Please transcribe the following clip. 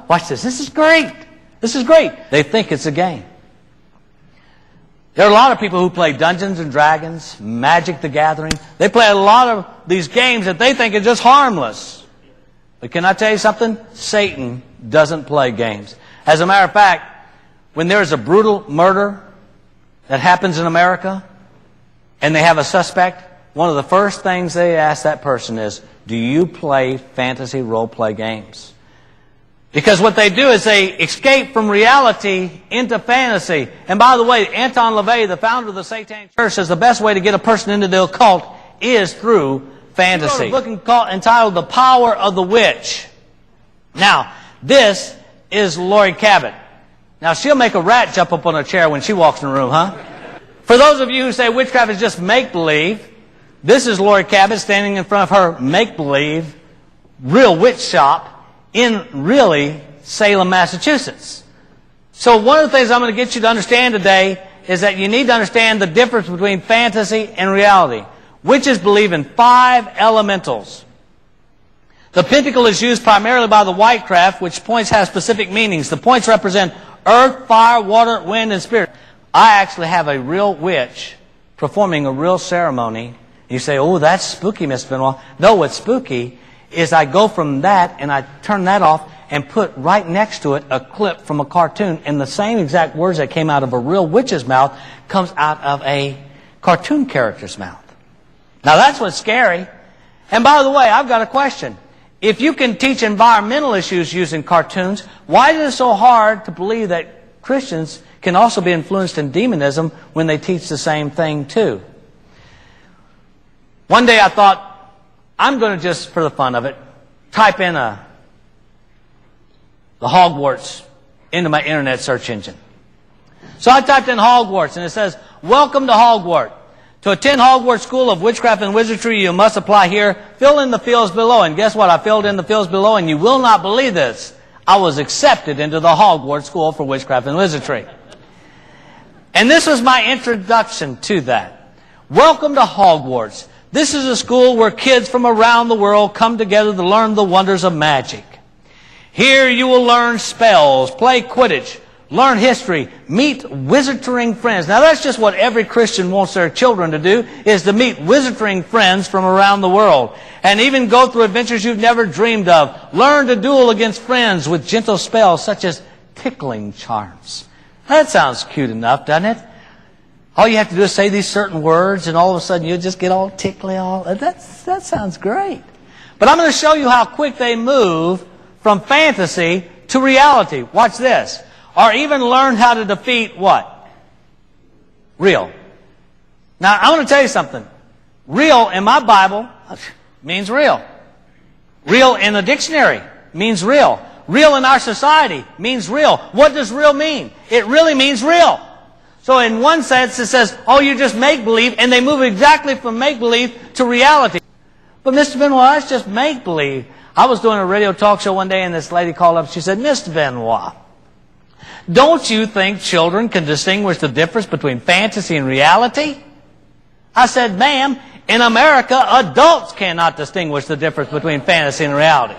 Watch this. This is great. This is great. They think it's a game. There are a lot of people who play Dungeons and Dragons, Magic the Gathering. They play a lot of these games that they think are just harmless. But can I tell you something? Satan doesn't play games. As a matter of fact, when there's a brutal murder that happens in America and they have a suspect, one of the first things they ask that person is, do you play fantasy role-play games? Because what they do is they escape from reality into fantasy. And by the way, Anton LaVey, the founder of the Satanic Church, says the best way to get a person into the occult is through fantasy. He wrote a book entitled The Power of the Witch. Now, this is Lori Cabot. Now, she'll make a rat jump up on a chair when she walks in the room, huh? For those of you who say witchcraft is just make-believe, this is Lori Cabot standing in front of her make-believe real witch shop in really Salem, Massachusetts. So one of the things I'm going to get you to understand today is that you need to understand the difference between fantasy and reality. Witches believe in 5 elementals. The pentacle is used primarily by the white craft, which points have specific meanings. The points represent earth, fire, water, wind, and spirit. I actually have a real witch performing a real ceremony. You say, oh, that's spooky, Mr. Benoit. No, what's spooky is I go from that and I turn that off and put right next to it a clip from a cartoon, and the same exact words that came out of a real witch's mouth comes out of a cartoon character's mouth. Now that's what's scary. And by the way, I've got a question. If you can teach environmental issues using cartoons, why is it so hard to believe that Christians can also be influenced in demonism when they teach the same thing too? One day I thought, I'm going to just, for the fun of it, type in the Hogwarts into my internet search engine. So I typed in Hogwarts, and it says, welcome to Hogwarts. To attend Hogwarts School of Witchcraft and Wizardry, you must apply here. Fill in the fields below. And guess what? I filled in the fields below, and you will not believe this. I was accepted into the Hogwarts School for Witchcraft and Wizardry. And this was my introduction to that. Welcome to Hogwarts. This is a school where kids from around the world come together to learn the wonders of magic. Here you will learn spells, play Quidditch, learn history, meet wizarding friends. Now that's just what every Christian wants their children to do, is to meet wizarding friends from around the world. And even go through adventures you've never dreamed of. Learn to duel against friends with gentle spells such as tickling charms. That sounds cute enough, doesn't it? All you have to do is say these certain words, and all of a sudden you'll just get all tickly. That sounds great. But I'm going to show you how quick they move from fantasy to reality. Watch this. Or even learn how to defeat what? Real. Now, I want to tell you something. Real in my Bible means real. Real in the dictionary means real. Real in our society means real. What does real mean? It really means real. So in one sense, it says, oh, you just make-believe, and they move exactly from make-believe to reality. But Mr. Benoit, that's just make-believe. I was doing a radio talk show one day, and this lady called up. She said, Mr. Benoit, don't you think children can distinguish the difference between fantasy and reality? I said, ma'am, in America, adults cannot distinguish the difference between fantasy and reality.